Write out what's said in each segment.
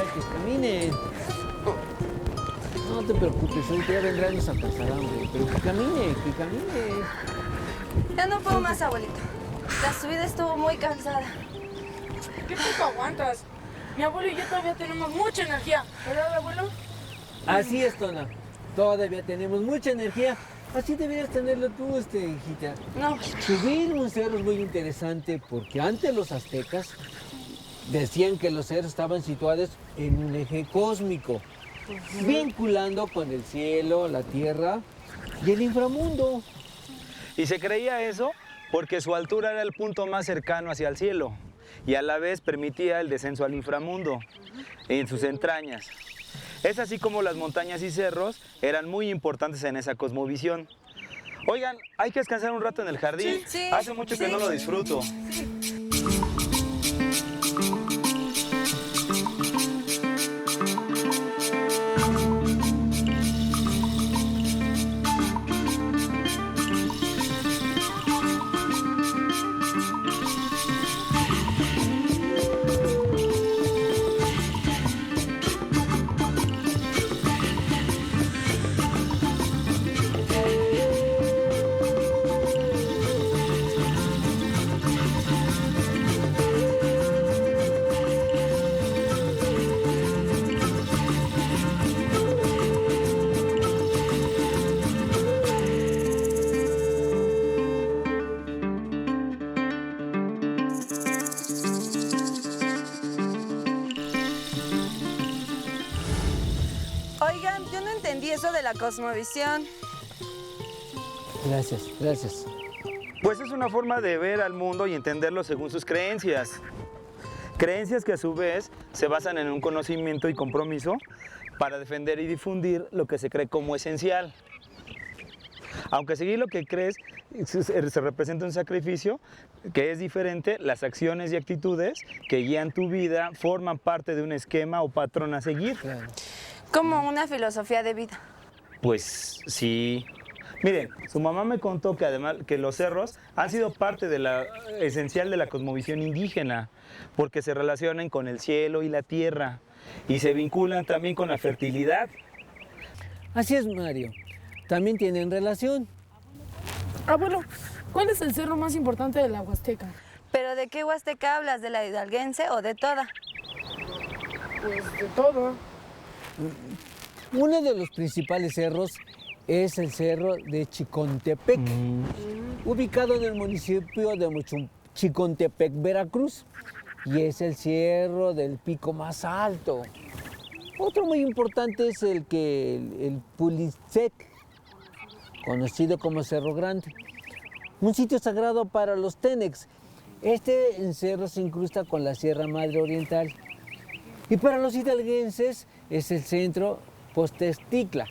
muchachos, caminen. No te preocupes, ahorita ya vendrán los a pasar hambre, pero que camine, que camine. Ya no puedo más, abuelito. La subida estuvo muy cansada. ¿Qué poco aguantas? Mi abuelo y yo todavía tenemos mucha energía, ¿verdad, abuelo? Así es, Tona. Todavía tenemos mucha energía. Así deberías tenerlo tú, hijita. No, Subir un cerro es muy interesante porque antes los aztecas decían que los cerros estaban situados en un eje cósmico, vinculando con el cielo, la tierra y el inframundo. Y se creía eso porque su altura era el punto más cercano hacia el cielo y a la vez permitía el descenso al inframundo en sus entrañas. Es así como las montañas y cerros eran muy importantes en esa cosmovisión. Oigan, hay que descansar un rato en el jardín. Sí, Hace mucho que no lo disfruto. oigan, yo no entendí eso de la cosmovisión. Gracias, gracias. Pues es una forma de ver al mundo y entenderlo según sus creencias. Creencias que a su vez se basan en un conocimiento y compromiso para defender y difundir lo que se cree como esencial. Aunque seguir lo que crees se representa un sacrificio que es diferente, las acciones y actitudes que guían tu vida forman parte de un esquema o patrón a seguir. Claro. Como una filosofía de vida. Pues sí. Miren, su mamá me contó que además que los cerros han sido parte de la esencial de la cosmovisión indígena, porque se relacionan con el cielo y la tierra y se vinculan también con la fertilidad. Así es, Mario. También tienen relación. Abuelo, ¿cuál es el cerro más importante de la Huasteca? ¿Pero de qué huasteca hablas? ¿De la hidalguense o de toda? Pues de todo. Uno de los principales cerros es el cerro de Chicontepec, ubicado en el municipio de Chicontepec, Veracruz, y es el cerro del pico más alto. Otro muy importante es el Pulistec, conocido como Cerro Grande, un sitio sagrado para los Tenex. Este cerro se incrusta con la Sierra Madre Oriental. Y para los hidalguenses es el centro Postesticla.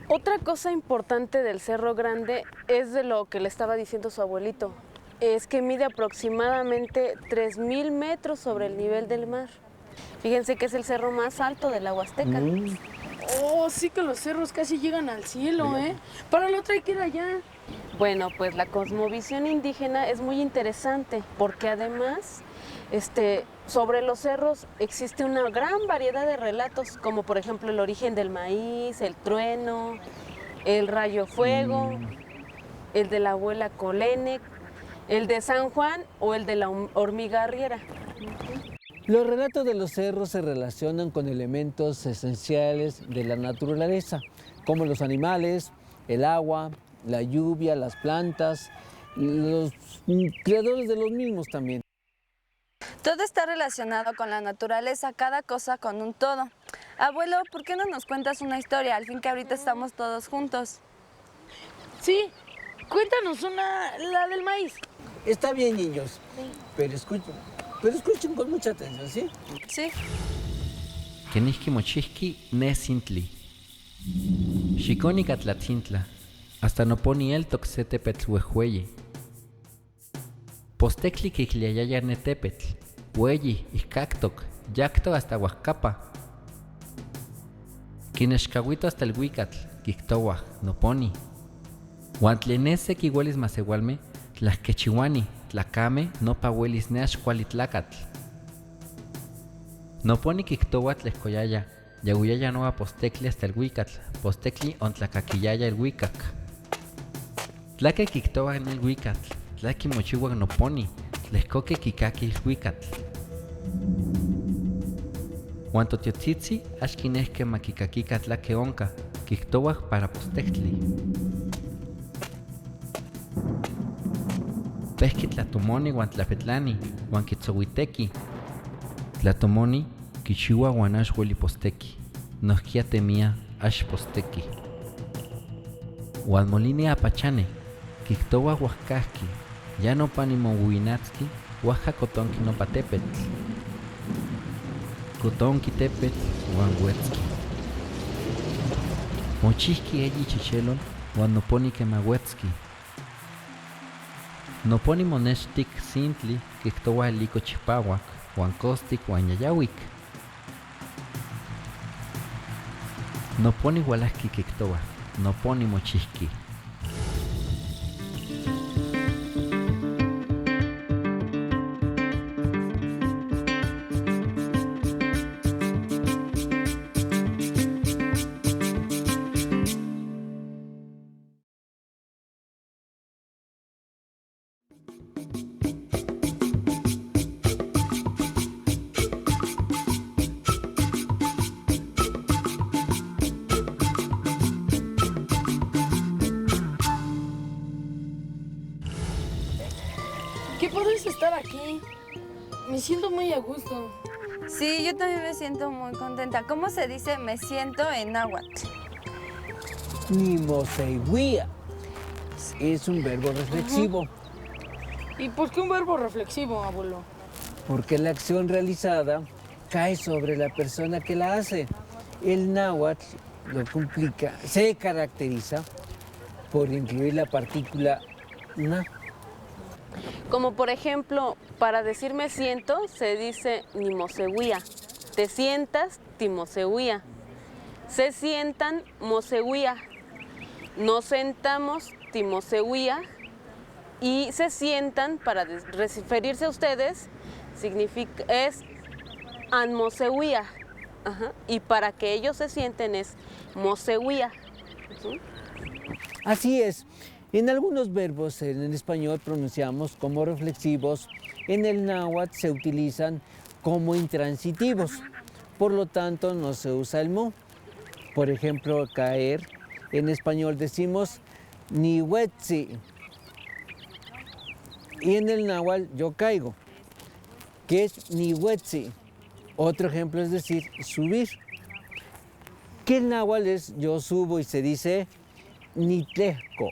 Otra cosa importante del Cerro Grande es de lo que le estaba diciendo su abuelito. Es que mide aproximadamente 3,000 metros sobre el nivel del mar. Fíjense que es el cerro más alto de la Huasteca. Oh, sí que los cerros casi llegan al cielo, ¿eh? Para la otra hay que ir allá. Bueno, pues la cosmovisión indígena es muy interesante porque además sobre los cerros existe una gran variedad de relatos, como por ejemplo el origen del maíz, el trueno, el rayo fuego, el de la abuela Colene, el de San Juan o el de la hormiga arriera. Los relatos de los cerros se relacionan con elementos esenciales de la naturaleza, como los animales, el agua, la lluvia, las plantas, los creadores de los mismos también. Todo está relacionado con la naturaleza, cada cosa con un todo. Abuelo, ¿por qué no nos cuentas una historia? Al fin que ahorita estamos todos juntos. Sí, cuéntanos la del maíz. Está bien, niños, pero escuchen con mucha atención, ¿sí? Sí. Kenihki mochihki nesintli. Xikoni katlatzintla. Hasta no poni el toxetepetl huejueyi. Postecli kikliayaya netepetl. Hueyi, ihkaktok, yakto hasta Huascapa. Kinexcahuito hasta el Huicatl, Kictowah, Noponi. Huantlenese kihuelis masehualme, Tlaquechihuani, Tlacame, Nopa huelis neaxcualitlacatl. Noponi kiktowa tlehkoyaya, yaguyaya noa postecli hasta el huicatl, postecli ontlacaquiyaya el huicac. Tlaque kiktowa en el huicatl, tlaki mochihuac noponi, tlehcoque kikaki el huicatl. Huantotiotzitzin axkinehque makikakika tlaque onca, kiktowa para postecli. Pehki tlatomoni huan tlapetlani, huan kitzohuiteki. Tlatomoni kichiua huan axueli posteki, nohkia temia axposteki. Huan molini apachane, kiktowa huajkahki, ya nopani mouinatski, huajka kotonki nopa tepetl. Kotonki tepetl huan huetzki. Mochihki eyi chichelon huan noponi kemahuetzki. Noponi monextik sintli kiktowa eliko chipawak, huan kostik huan yayawik. Noponi hualahki kiktowa, noponi mochihki. ¿Qué podés estar aquí? Me siento muy a gusto. Sí, yo también me siento muy contenta. ¿Cómo se dice me siento en náhuatl? Nimosehuia. Es un verbo reflexivo, ¿Y por qué un verbo reflexivo, abuelo? porque la acción realizada cae sobre la persona que la hace. El náhuatl lo complica, se caracteriza por incluir la partícula na. Como por ejemplo, para decir me siento, se dice nimosehuia. Te sientas, timosehuia. Se sientan, mosehuia. Nos sentamos, timosehuia. Y se sientan, para referirse a ustedes, es anmosehuia. Ajá. Y para que ellos se sienten es mosehuia. Así es. En algunos verbos en el español pronunciamos como reflexivos, en el náhuatl se utilizan como intransitivos, por lo tanto no se usa el mo. Por ejemplo, caer, en español decimos nihuetzi, y en el náhuatl yo caigo, que es nihuetzi. Otro ejemplo es decir subir, que el náhuatl es yo subo y se dice nitlehco.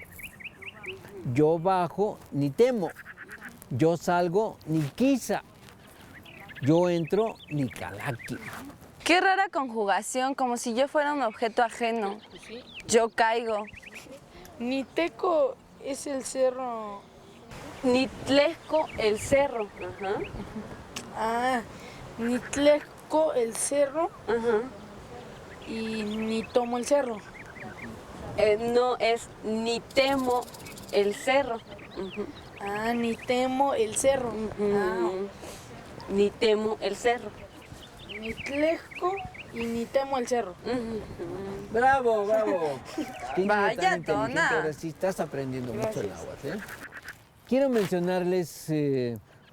Yo bajo, ni temo. Yo salgo, ni quizá. Yo entro, ni calaqui. Qué rara conjugación, como si yo fuera un objeto ajeno. Yo caigo. Niteco es el cerro. Nitlesco, el cerro. Ajá. Ah, Nitlesco el cerro Ajá. y Nitomo el cerro. No, es ni temo el cerro. Ujú. Ah, Nitemo el cerro. Ah, Ni temo el cerro. Nitlesco y Nitemo el cerro. Bravo, bravo. Qué niño Vaya, tan inteligente, Tona. ahora sí estás aprendiendo mucho el náhuatl, ¿eh? Quiero mencionarles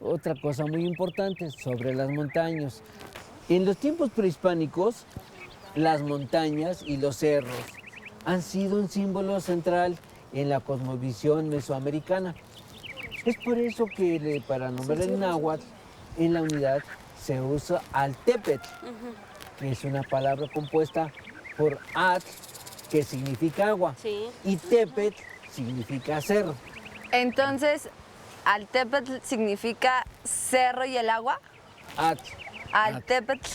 otra cosa muy importante sobre las montañas. En los tiempos prehispánicos, las montañas y los cerros han sido un símbolo central en la cosmovisión mesoamericana. Es por eso que para nombrar el náhuatl en la unidad se usa altépetl, que es una palabra compuesta por atl, que significa agua, Sí. y tepetl significa cerro. Entonces, Altépetl significa cerro y el agua. Atl Altépetl.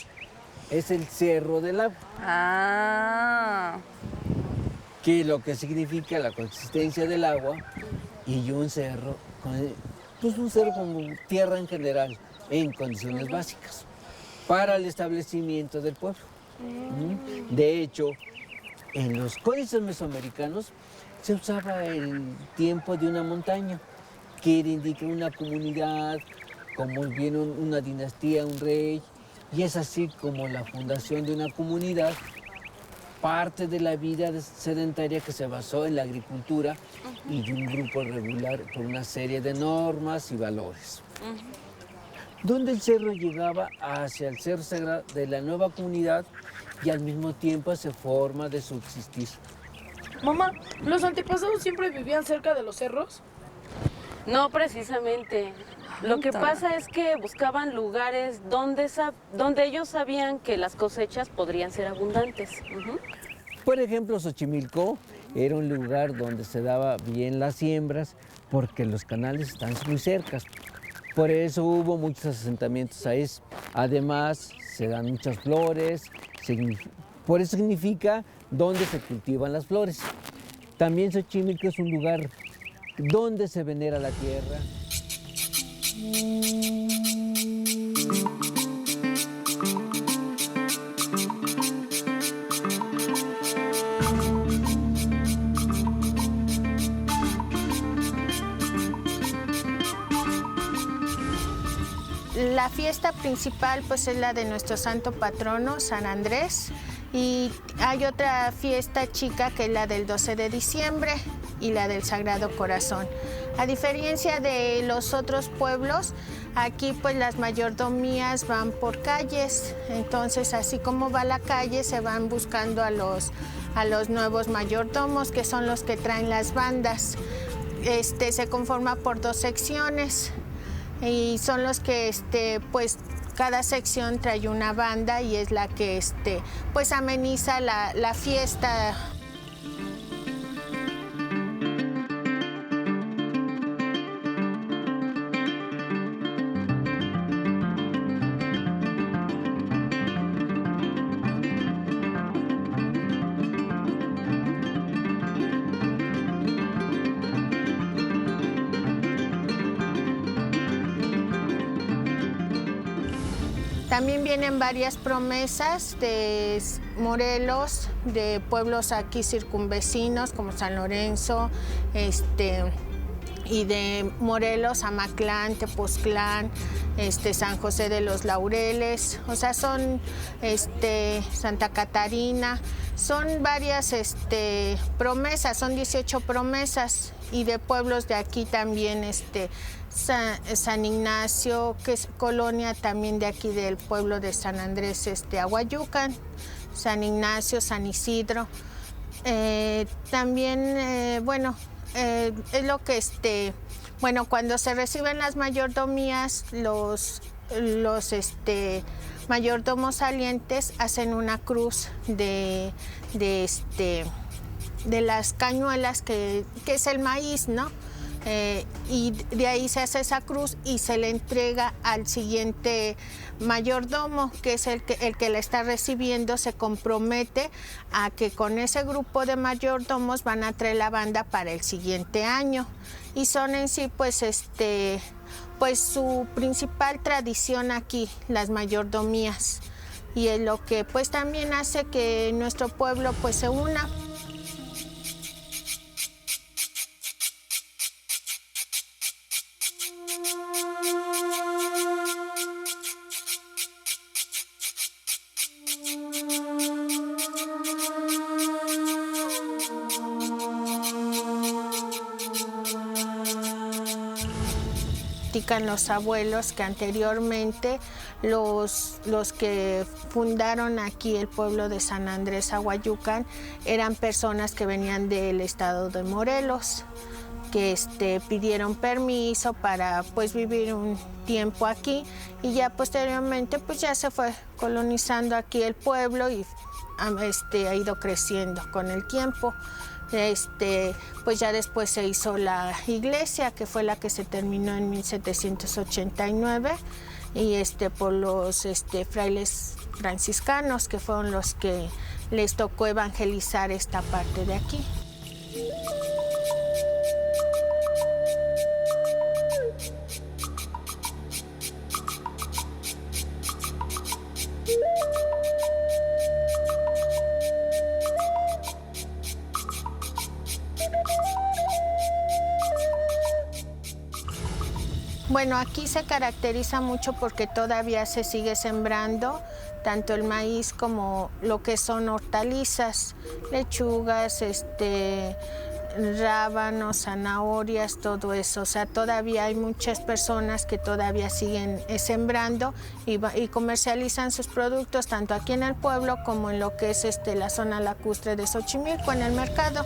es el cerro del agua, Ah. que lo que significa la consistencia del agua, y un cerro, pues un cerro como tierra en general, en condiciones básicas, para el establecimiento del pueblo. De hecho, en los códices mesoamericanos se usaba el tiempo de una montaña, que indica una comunidad, como bien una dinastía, un rey, Y es así como la fundación de una comunidad parte de la vida sedentaria que se basó en la agricultura y de un grupo regular por una serie de normas y valores. Donde el cerro llegaba hacia el cerro sagrado de la nueva comunidad y al mismo tiempo hace forma de subsistir. Mamá, ¿los antepasados siempre vivían cerca de los cerros? No precisamente. Lo que pasa es que buscaban lugares donde ellos sabían que las cosechas podrían ser abundantes. Por ejemplo, Xochimilco era un lugar donde se daba bien las siembras porque los canales están muy cerca. Por eso hubo muchos asentamientos ahí. Además, se dan muchas flores. Por eso significa donde se cultivan las flores. También Xochimilco es un lugar donde se venera la tierra. La fiesta principal pues es la de nuestro santo patrono, San Andrés, y hay otra fiesta chica que es la del 12 de diciembre y la del Sagrado Corazón. A diferencia de los otros pueblos, aquí pues las mayordomías van por calles, entonces así como va la calle se van buscando a los nuevos mayordomos, que son los que traen las bandas. Se conforma por 2 secciones. Y son los que, pues, cada sección trae una banda y es la que, pues, ameniza la fiesta. También vienen varias promesas de Morelos, de pueblos aquí circunvecinos como San Lorenzo, y de Morelos, Amatlán, Tepoztlán, San José de los Laureles, o sea, son Santa Catarina, son varias promesas, son 18 promesas, y de pueblos de aquí también, San Ignacio, que es colonia también de aquí del pueblo de San Andrés, Aguayucan, San Ignacio, San Isidro. También, bueno, es lo que, bueno, cuando se reciben las mayordomías, los mayordomos salientes hacen una cruz de las cañuelas, que es el maíz, ¿no? Y de ahí se hace esa cruz y se le entrega al siguiente mayordomo, que es el que la está recibiendo, se compromete a que con ese grupo de mayordomos van a traer la banda para el siguiente año. Y son en sí, pues, pues su principal tradición aquí, las mayordomías. Y es lo que pues también hace que nuestro pueblo pues se una. Los abuelos que anteriormente los que fundaron aquí el pueblo de San Andrés Aguayucan eran personas que venían del estado de Morelos, que pidieron permiso para pues vivir un tiempo aquí, y ya posteriormente pues ya se fue colonizando aquí el pueblo y ha ido creciendo con el tiempo. Pues ya después se hizo la iglesia, que fue la que se terminó en 1789, y por los frailes franciscanos, que fueron los que les tocó evangelizar esta parte de aquí. Bueno, aquí se caracteriza mucho porque todavía se sigue sembrando tanto el maíz como lo que son hortalizas, lechugas, rábanos, zanahorias, todo eso. O sea, todavía hay muchas personas que todavía siguen sembrando y comercializan sus productos tanto aquí en el pueblo como en lo que es la zona lacustre de Xochimilco, en el mercado.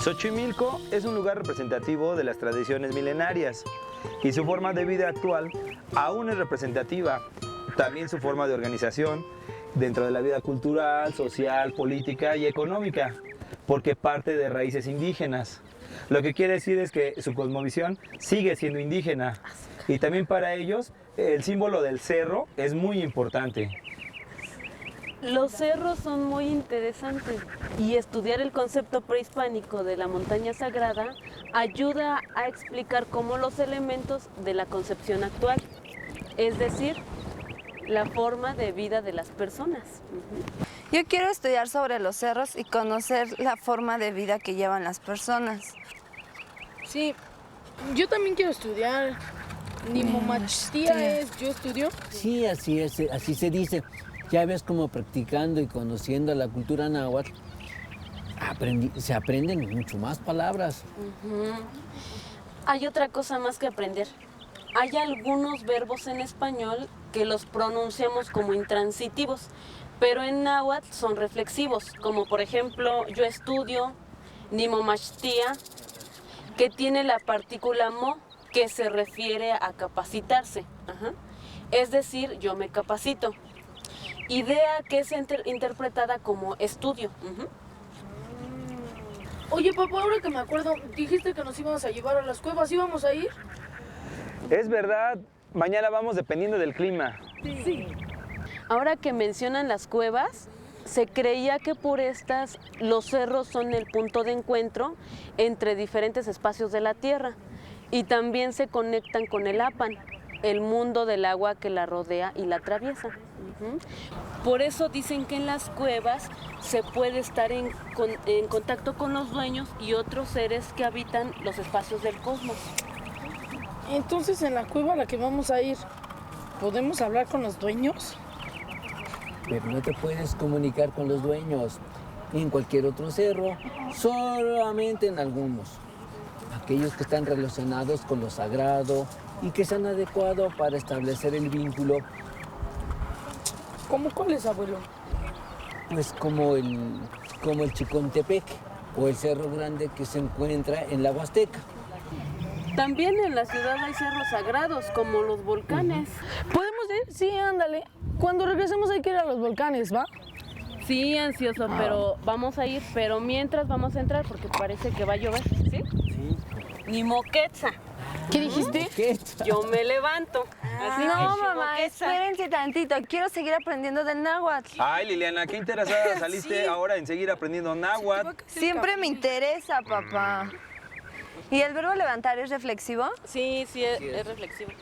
Xochimilco es un lugar representativo de las tradiciones milenarias y su forma de vida actual aún es representativa. También su forma de organización dentro de la vida cultural, social, política y económica, porque parte de raíces indígenas. Lo que quiere decir es que su cosmovisión sigue siendo indígena y también para ellos el símbolo del cerro es muy importante. Los cerros son muy interesantes y estudiar el concepto prehispánico de la montaña sagrada ayuda a explicar cómo los elementos de la concepción actual, es decir, la forma de vida de las personas. Yo quiero estudiar sobre los cerros y conocer la forma de vida que llevan las personas. Sí, yo también quiero estudiar. Nimomachtia es, yo estudio. Sí, así es, así se dice. Ya ves como practicando y conociendo la cultura náhuatl, se aprenden mucho más palabras. Hay otra cosa más que aprender. Hay algunos verbos en español que los pronunciamos como intransitivos, pero en náhuatl son reflexivos, como por ejemplo yo estudio, nimomachtia, que tiene la partícula mo, que se refiere a capacitarse. Es decir, yo me capacito. Idea que es interpretada como estudio. Oye, papá, ahora que me acuerdo, dijiste que nos íbamos a llevar a las cuevas, ¿íbamos a ir? Es verdad, mañana vamos dependiendo del clima. Sí. Ahora que mencionan las cuevas, se creía que por estas los cerros son el punto de encuentro entre diferentes espacios de la Tierra y también se conectan con el Apan, el mundo del agua que la rodea y la atraviesa. Por eso dicen que en las cuevas se puede estar en contacto con los dueños y otros seres que habitan los espacios del cosmos. Entonces, en la cueva a la que vamos a ir, ¿podemos hablar con los dueños? Pero no te puedes comunicar con los dueños en cualquier otro cerro, solamente en algunos. Aquellos que están relacionados con lo sagrado y que se han adecuado para establecer el vínculo. ¿Cómo cuál es, abuelo? Pues como el Chicontepec o el Cerro Grande que se encuentra en la Huasteca. También en la ciudad hay cerros sagrados, como los volcanes. ¿Podemos ir? Sí, ándale. Cuando regresemos hay que ir a los volcanes, ¿va? Sí, ansioso, pero vamos a ir. Pero mientras vamos a entrar porque parece que va a llover, ¿sí? Sí. Ni moquetza. ¿Qué dijiste? ¿Qué? Yo me levanto. Así que No, mamá, moquetza. espérense tantito. Quiero seguir aprendiendo del náhuatl. Ay, Liliana, qué interesada saliste ahora en seguir aprendiendo náhuatl. Siempre me interesa, papá. ¿Y el verbo levantar es reflexivo? Sí, es reflexivo.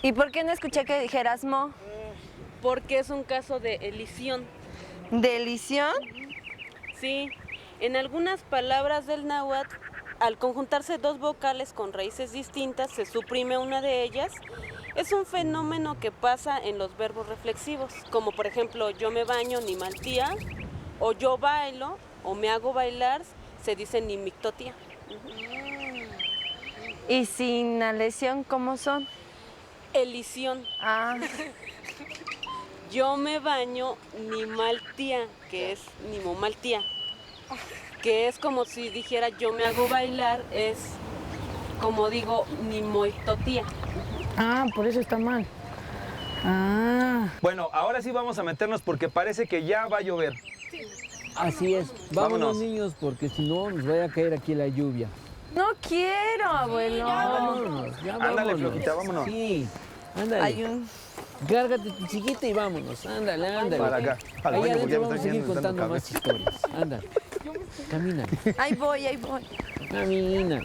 ¿Y por qué no escuché que dijeras mo? Porque es un caso de elisión. ¿De elisión? Sí, en algunas palabras del náhuatl, al conjuntarse dos vocales con raíces distintas, se suprime una de ellas. Es un fenómeno que pasa en los verbos reflexivos, como por ejemplo, yo me baño, ni maltía, o yo bailo, o me hago bailar, se dice ni mictotía. ¿Y sin la lesión cómo son? Elisión. Ah, Yo me baño nimaltía, que es nimomaltía, que es como si dijera yo me hago bailar, es como digo nimoitotía. Ah, por eso está mal. Ah. Bueno, ahora sí vamos a meternos porque parece que ya va a llover. Así es. Vámonos. Vámonos, niños, porque si no nos vaya a caer aquí la lluvia. no quiero, abuelo. Vámonos, ya vámonos. Ándale, Flojita, vámonos. Sí, ándale. Hay un... Cárgate tu chiquita y vámonos. Ándale, ándale. Para acá, al Ahí baño, porque ya adentro me vamos a están seguir dando contando más cabeza. historias. Ándale. Camina, Ahí voy, ahí voy. camina.